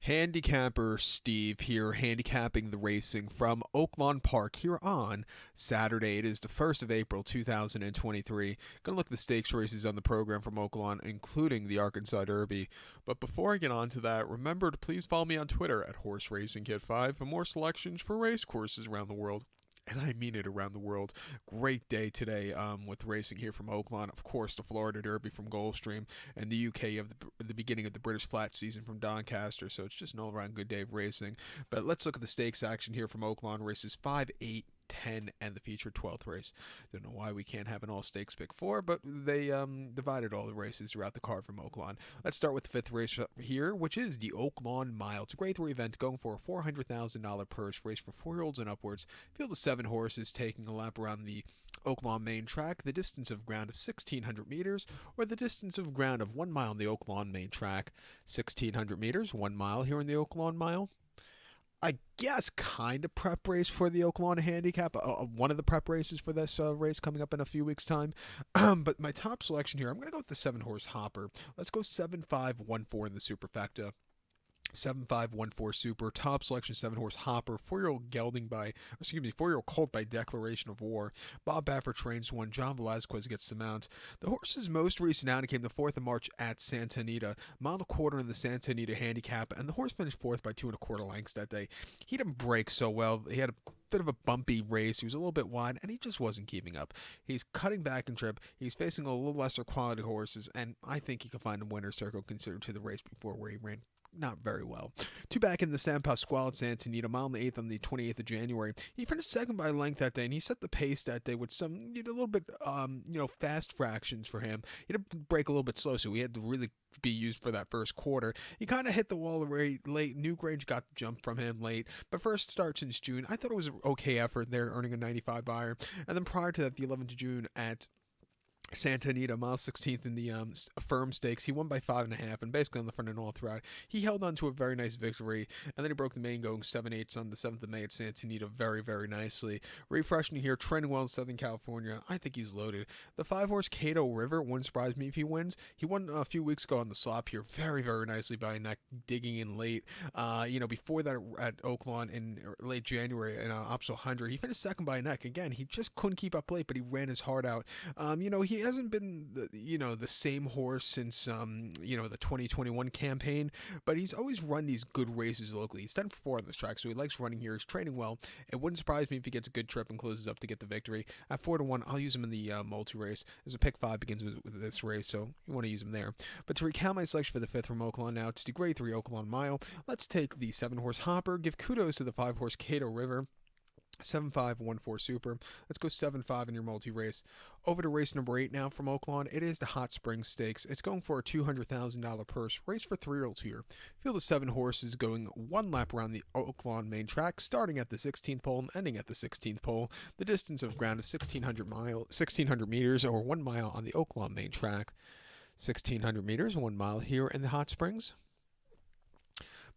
Handicapper Steve here, handicapping the racing from Oaklawn Park here on Saturday. It is the 1st of April 2023. Gonna look at the stakes races on the program from Oaklawn, including the Arkansas Derby. But before I get on to that, remember to please follow me on Twitter at Horse Racing Kid 5 for more selections for race courses around the world. And I mean it, around the world. Great day today with racing here from Oaklawn. Of course, the Florida Derby from Gulfstream, and the UK of the beginning of the British Flat season from Doncaster. So it's just an all-around good day of racing. But let's look at the stakes action here from Oaklawn. Races 5, 8, 10, and the featured 12th race. Don't know why we can't have an all stakes pick 4, but they divided all the races throughout the card from Oaklawn. Let's start with the 5th race here, which is the Oaklawn Mile. It's a grade 3 event going for a $400,000 purse, race for 4-year-olds and upwards. Field of 7 horses taking a lap around the Oaklawn main track, the distance of ground of 1,600 meters, or the distance of ground of 1 mile on the Oaklawn main track. 1,600 meters, 1 mile here in the Oaklawn Mile. I guess kind of prep race for the Oaklawn Handicap. One of the prep races for this race coming up in a few weeks' time. But my top selection here, I'm going to go with the 7-horse Hopper. Let's go 7-5-1-4 in the superfecta. 7-5-1-4 Super, top selection 7-horse Hopper, 4-year-old colt by declaration of war. Bob Baffert trains one, John Velazquez gets the mount. The horse's most recent outing came the 4th of March at Santa Anita, mile and a quarter in the Santa Anita handicap, and the horse finished 4th by 2 1/4 lengths that day. He didn't break so well. He had a bit of a bumpy race. He was a little bit wide, and he just wasn't keeping up. He's cutting back in trip. He's facing a little lesser quality horses, and I think he could find a winner's circle considered to the race before where he ran not very well. 2 back in the San Pasquale at Santa Anita, mile and the 8th on the 28th of January. He finished 2nd by length that day, and he set the pace that day with some, a little bit, fast fractions for him. He had to break a little bit slow, so he had to really be used for that first quarter. He kind of hit the wall late. Newgrange got the jump from him late, but first start since June. I thought it was an okay effort there, earning a 95 buyer. And then prior to that, the 11th of June at Santa Anita, mile 16th in the firm stakes. He won by 5.5, and basically on the front and all throughout. He held on to a very nice victory, and then he broke the main going 7/8 on the 7th of May at Santa Anita very, very nicely. Refreshing here, training well in Southern California. I think he's loaded. The 5-horse Cato River wouldn't surprise me if he wins. He won a few weeks ago on the slop here very, very nicely by a neck, digging in late. Before that at Oaklawn in late January in Optional 100, he finished 2nd by a neck. Again, he just couldn't keep up late, but he ran his heart out. He hasn't been the same horse since the 2021 campaign, but he's always run these good races locally. He's 10 for 4 on this track, so he likes running here. He's training well. It wouldn't surprise me if he gets a good trip and closes up to get the victory. At 4-1, I'll use him in the multi-race, as a pick 5 begins with this race, so you want to use him there. But to recount my selection for the 5th from Oaklawn now, it's the grade 3 Oaklawn Mile. Let's take the 7-horse Hopper, give kudos to the 5-horse Cato River. 7-5-1-4 Super. Let's go 7-5 in your multi-race. Over to race number 8 now from Oaklawn. It is the Hot Springs Stakes. It's going for a $200,000 purse. Race for 3-year-olds here. Field of 7 horses going 1 lap around the Oaklawn main track, starting at the 16th pole and ending at the 16th pole. The distance of ground of 1,600 meters, or 1 mile on the Oaklawn main track. 1,600 meters, 1 mile here in the Hot Springs.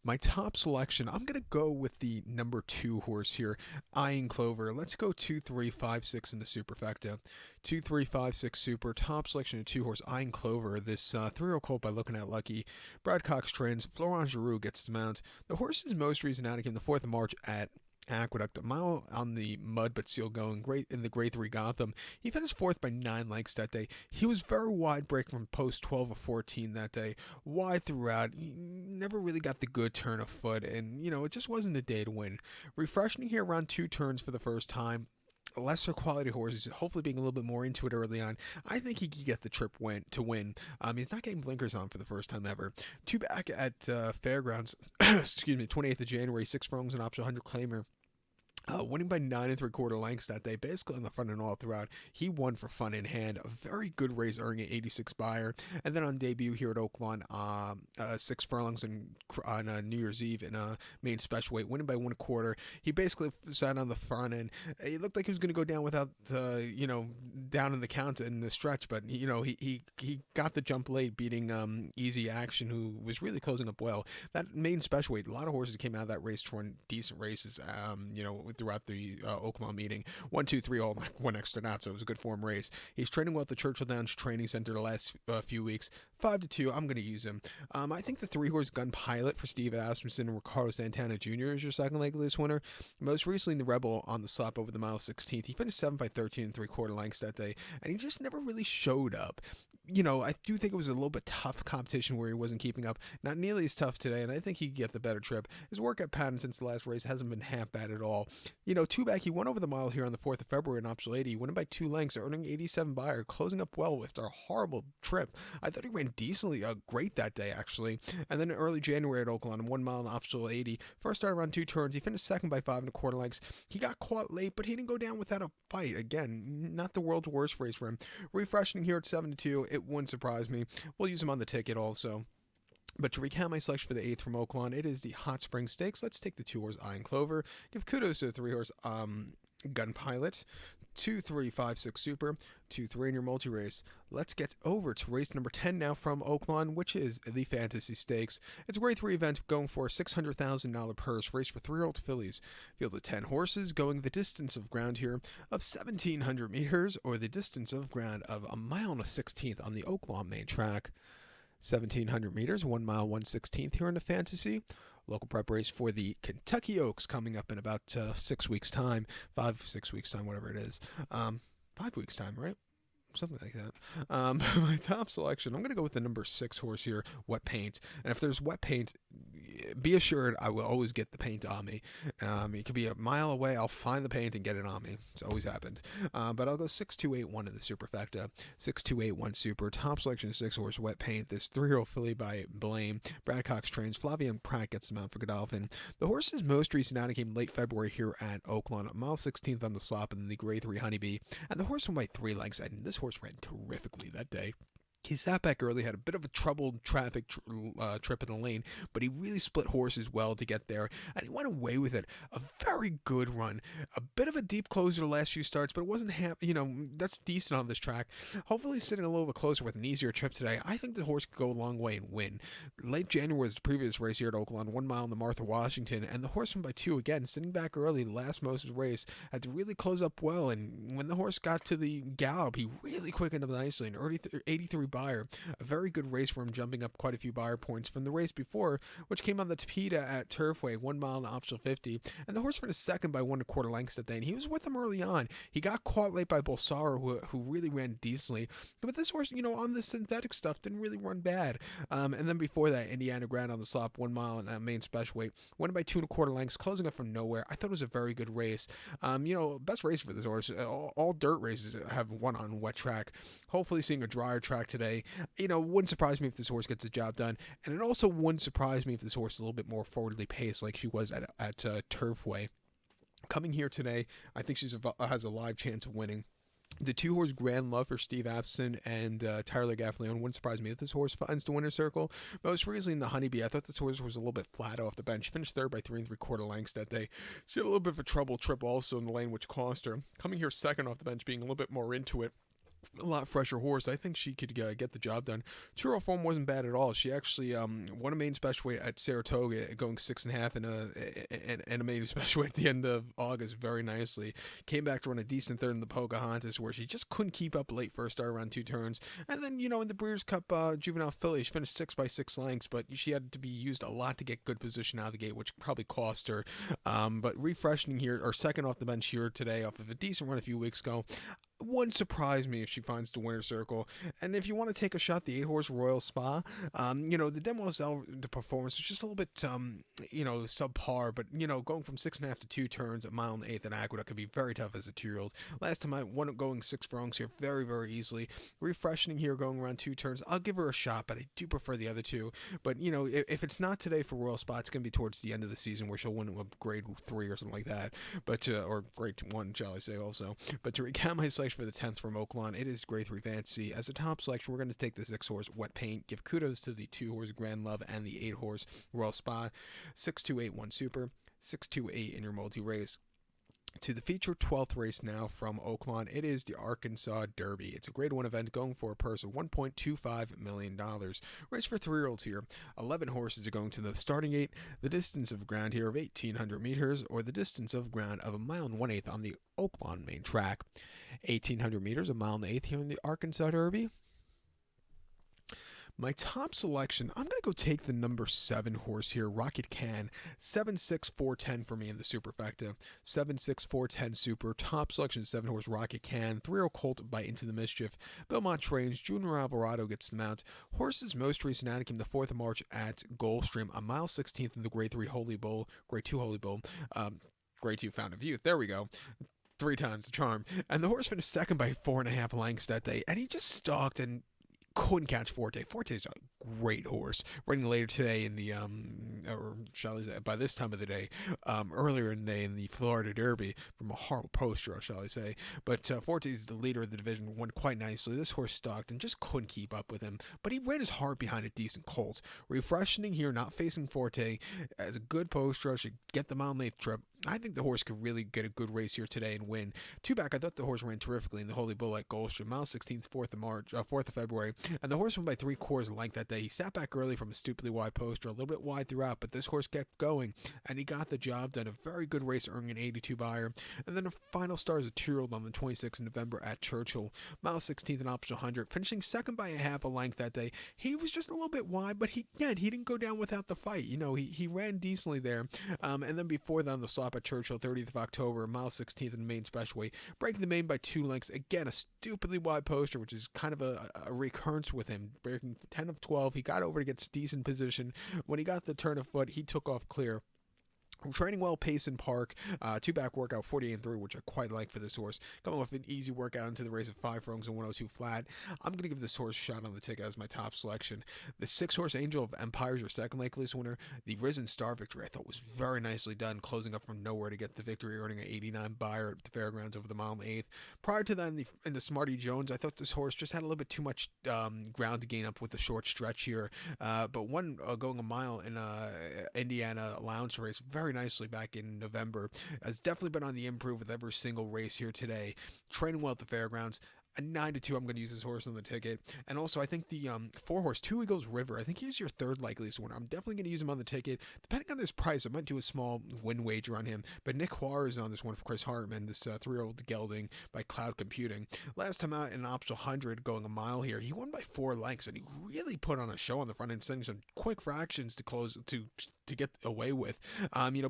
My top selection, I'm going to go with the number 2 horse here, Eyeing Clover. Let's go 2-3-5-6 in the superfecta. 2-3-5-6 Super, top selection of 2 horse, Eyeing Clover. This 3-year-old colt by Looking at Lucky. Brad Cox trains, Florent Giroux gets the mount. The horse's most recent outing came the 4th of March at Aqueduct, a mile on the mud but still going great in the grade 3 Gotham. He finished 4th by 9 lengths that day. He was very wide break from post 12 of 14 that day. Wide throughout. He never really got the good turn of foot, and it just wasn't the day to win. Refreshing here around 2 turns for the first time. Lesser quality horses, hopefully being a little bit more into it early on. I think he could get the trip to win. He's not getting blinkers on for the first time ever. 2 back at Fairgrounds, 28th of January, 6 furlongs and option 100 claimer. Winning by 9 3/4 lengths that day, basically on the front and all throughout. He won for fun in hand. A very good race, earning an 86 buyer. And then on debut here at Oaklawn, 6 furlongs on New Year's Eve in a main special weight, winning by 1 1/4. He basically sat on the front, and it looked like he was going to go down without down in the count in the stretch. But he got the jump late, beating Easy Action, who was really closing up well. That main special weight, a lot of horses came out of that race to run decent races. throughout the Oaklawn meeting. 1, 2, 3, all one extra knot, so it was a good form race. He's training well at the Churchill Downs Training Center the last few weeks. 5-2, I'm going to use him. I think the 3-horse Gun Pilot for Steve Asmussen and Ricardo Santana Jr. is your second leg this winter. Most recently, the Rebel on the slop over the mile 16th. He finished 7 by 13 3/4 lengths that day, and he just never really showed up. I do think it was a little bit tough competition where he wasn't keeping up. Not nearly as tough today, and I think he could get the better trip. His workout pattern since the last race hasn't been half bad at all. Two back, he won over the mile here on the 4th of February in Optional 80. He won it by 2 lengths, earning 87 buyer, closing up well after a horrible trip. I thought he ran decently great that day, actually. And then in early January at Oaklawn, 1 mile in Optional 80. First started around 2 turns. He finished second by 5 1/4 lengths. He got caught late, but he didn't go down without a fight. Again, not the world's worst race for him. Refreshing here at 7-2. It wouldn't surprise me. We'll use him on the ticket also. But to recount my selection for the 8th from Oaklawn, it is the Hot Spring Stakes. Let's take the 2-horse Iron Clover. Give kudos to the 3-horse Gun Pilot. 2, 3, 5, 6 Super. 2, 3 in your multi-race. Let's get over to race number 10 now from Oaklawn, which is the Fantasy Stakes. It's a grade 3 event going for a $600,000 purse, race for 3-year-old fillies. Field of 10 horses going the distance of ground here of 1,700 meters, or the distance of ground of 1.1 miles on the Oaklawn main track. 1,700 meters, 1 mile 1/16 here in the Fantasy. Local prep race for the Kentucky Oaks coming up in about 6 weeks' time. 6 weeks' time, whatever it is. 5 weeks' time, right? Something like that. My top selection, I'm going to go with the number 6 horse here, Wet Paint. And if there's wet paint, be assured I will always get the paint on me. It could be a mile away. I'll find the paint and get it on me. It's always happened. But I'll go 6-2-8-1 in the superfecta. 6-2-8-1 super. Top selection, 6 horse, Wet Paint. This 3-year-old filly by Blame. Brad Cox trains. Flavian Pratt gets them out for Godolphin. The horse's most recent outing came late February here at Oaklawn. Mile 16th on the slop and the grade 3 Honeybee. And the horse won by 3 lengths. And this horse ran terrifically that day. He sat back early, had a bit of a troubled traffic trip in the lane, but he really split horses well to get there, and he went away with it. A very good run. A bit of a deep closer the last few starts, but it wasn't that's decent on this track. Hopefully sitting a little bit closer with an easier trip today. I think the horse could go a long way and win. Late January was the previous race here at Oaklawn, 1 mile in the Martha Washington, and the horse won by 2 again, sitting back early the last most of the race, had to really close up well, and when the horse got to the gallop, he really quickened up nicely, an early 83 buyer. A very good race for him, jumping up quite a few buyer points from the race before, which came on the Tapeta at Turfway, 1 mile in Optional 50, and the horse finished second by 1 1/4 lengths that day, and he was with him early on. He got caught late by Bolsaro, who really ran decently, but this horse, on the synthetic stuff, didn't really run bad. And then before that, Indiana Grand on the slop, 1 mile in main special weight, won by 2 1/4 lengths, closing up from nowhere. I thought it was a very good race. Best race for this horse. All dirt races have won on wet track. Hopefully seeing a drier track today. Wouldn't surprise me if this horse gets the job done, and it also wouldn't surprise me if this horse is a little bit more forwardly paced like she was at Turfway. Coming here today, I think she has a live chance of winning. The 2-horse Grand Love for Steve Apson and Tyler Gaffleone wouldn't surprise me if this horse finds the winner's circle. Most recently in the Honeybee, I thought this horse was a little bit flat off the bench. Finished third by 3 3/4 lengths that day. She had a little bit of a trouble trip also in the lane, which cost her. Coming here second off the bench, being a little bit more into it. A lot fresher horse. I think she could get the job done. True form wasn't bad at all. She actually won a main special weight at Saratoga, going 6.5 in a main special weight at the end of August very nicely. Came back to run a decent third in the Pocahontas, where she just couldn't keep up late first start around 2 turns. And then, in the Breeders' Cup Juvenile Filly, she finished 6 by 6 lengths, but she had to be used a lot to get good position out of the gate, which probably cost her. But refreshing here, or second off the bench here today, off of a decent run a few weeks ago. Wouldn't surprise me if she finds the winner's circle. And if you want to take a shot, the 8-horse Royal Spa, the Demoiselle, the performance was just a little bit, subpar, but, going from 6.5 to 2 turns at 1 mile and 1/8 at Aqueduct could be very tough as a 2-year-old. Last time I won it going 6 furlongs here very, very easily. Refreshing here, going around 2 turns. I'll give her a shot, but I do prefer the other 2. But, if it's not today for Royal Spa, it's going to be towards the end of the season where she'll win a grade 3 or something like that. But, or grade 1, shall I say also. But to recount my selection for the 10th from Oaklawn, it is grade 3 Fantasy. As a top selection, we're going to take the 6-horse Wet Paint. Give kudos to the 2-horse Grand Love and the 8-horse Royal Spa. 6-2-8-1 Super. 6-2-8 in your multi-race. To the featured 12th race now from Oaklawn. It is the Arkansas Derby. It's a grade 1 event going for a purse of $1.25 million. Race for 3-year-olds here. 11 horses are going to the starting gate. The distance of ground here of 1,800 meters, or the distance of ground of 1.18 miles on the Oaklawn main track. 1,800 meters, 1.18 miles here in the Arkansas Derby. My top selection, I'm going to go take the number 7 horse here, Rocket Can. 7-6-4-10 for me in the superfecta. 7-6-4-10 super. Top selection, 7 horse Rocket Can. 3-year-old colt by Into the Mischief. Belmont trains. Junior Alvarado gets the mount. Horse's most recent outing came the 4th of March at Gulfstream, a mile 16th in the grade 3 Holy Bull, grade 2 Holy Bull. Grade 2 Fountain of Youth. There we go. 3 times the charm. And the horse finished second by 4.5 lengths that day. And he just stalked and couldn't catch Forte. Forte's a great horse. Running later today in the, or shall I say, by this time of the day, earlier in the day in the Florida Derby from a horrible poster, shall I say. But Forte's the leader of the division, won quite nicely. This horse stalked and just couldn't keep up with him. But he ran his heart behind a decent colt. Refreshing here, not facing Forte, as a good poster, should get the mile-and-eighth trip. I think the horse could really get a good race here today and win. 2 back, I thought the horse ran terrifically in the Holy Bull at Gulfstream, mile 16th, 4th of February, and the horse won by 3/4 length that day. He sat back early from a stupidly wide poster, a little bit wide throughout, but this horse kept going, and he got the job done. A very good race, earning an 82 buyer. And then a final star as a 2-year-old on the 26th of November at Churchill, mile 16th and option 100, finishing second by a half a length that day. He was just a little bit wide, but he didn't go down without the fight. You know, he ran decently there. And then before that, on the stop at Churchill, 30th of October, mile 16th in the main specialweight, breaking the main by 2 lengths. Again, a stupidly wide poster, which is kind of a recurrence with him. Breaking 10 of 12, he got over to get decent position. When he got the turn of foot, he took off clear. Training well, pace and park, 2 back workout, 48-3, which I quite like for this horse. Coming off an easy workout into the race of 5 furlongs and 102 flat. I'm going to give this horse a shot on the ticket as my top selection. The 6 horse Angel of Empire is your second likeliest winner. The Risen Star victory I thought was very nicely done, closing up from nowhere to get the victory, earning an 89 buyer at the Fairgrounds over the mile-and-eighth. Prior to that, in the Smarty Jones, I thought this horse just had a little bit too much ground to gain up with the short stretch here. But one going a mile in Indiana Lounge race, very nicely back in November. Has definitely been on the improve with every single race here today. Training well at the Fairgrounds. A 9-2, I'm going to use this horse on the ticket. And also, I think the 4 horse, 2 Eagles River, I think he's your third likeliest winner. I'm definitely going to use him on the ticket. Depending on his price, I might do a small win wager on him. But Nick Juarez is on this one for Chris Hartman, this 3-year-old gelding by Cloud Computing. Last time out in an optional 100, going a mile here, he won by 4 lengths, and he really put on a show on the front end, sending some quick fractions to close to get away with.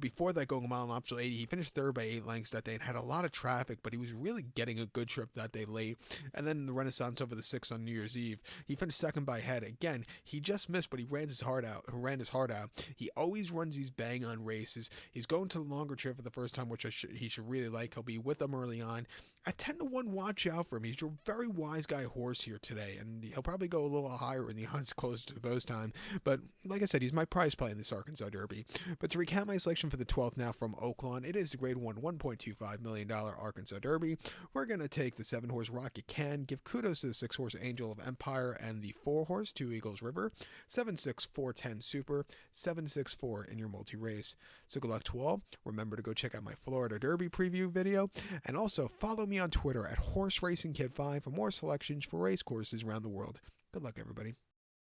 Before that, going a mile in optional 80, he finished third by 8 lengths that day and had a lot of traffic, but he was really getting a good trip that day late. And then the Renaissance over the 6 on New Year's Eve, he finished second by head. Again, he just missed, but he ran his heart out. He always runs these bang on races. He's going to the longer trip for the first time, which he should really like. He'll be with them early on. At 10-1, watch out for him. He's a very wise guy horse here today, and he'll probably go a little higher in the odds closer to the post time. But like I said, he's my prize play in this Arkansas Derby. But to recap my selection for the 12th now from Oaklawn, it is the grade 1, $1.25 million Arkansas Derby. We're going to take the 7 horse Rocket Can, give kudos to the 6 horse Angel of Empire, and the 4 horse 2 Eagles River. 7-6-4-10 super, 7-6-4 in your multi-race. So good luck to all. Remember to go check out my Florida Derby preview video, and also follow me on Twitter at Horse Racing Kid 5 for more selections for race courses around the world. Good luck, everybody.